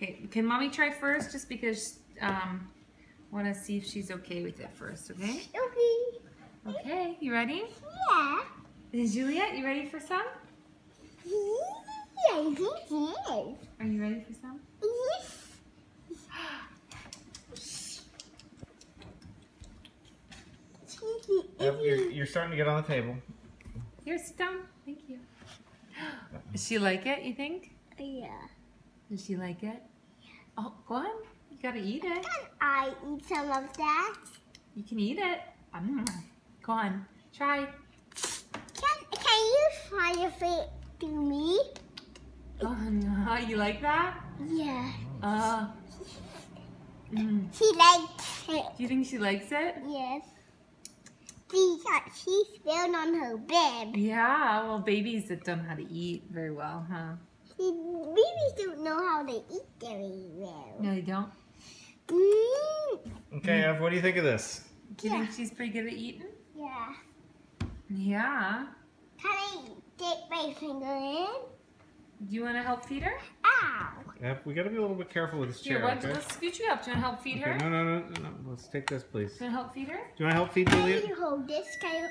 Okay, can mommy try first just because want to see if she's okay with it first, okay? Okay. Okay, you ready? Yeah. Is Juliet, you ready for some? Yeah, I think yes. Are you ready for some? Yes. You're starting to get on the table. Here, sit down. Thank you. Does she like it, you think? Yeah. Does she like it? Oh, go on. You gotta eat it. Can I eat some of that? You can eat it. Go on. Try. Can you try your feet to me? Oh, no. You like that? Yeah. She likes it. Do you think she likes it? Yes. She spilled on her bed. Yeah, well, babies that don't know how to eat very well, huh? Babies don't know how to eat very well. No, they don't? Okay, Ev, what do you think of this? Do you think she's pretty good at eating? Yeah. Yeah. Can I dip my finger in? Do you want to help feed her? Ow! Ev, we gotta be a little bit careful with this chair, Here, okay? let's scoot you up. Do you want to help feed her? Okay, no. Let's take this, please. Do you want to help feed her? Do you want to help feed Can Juliet? you hold this? Can you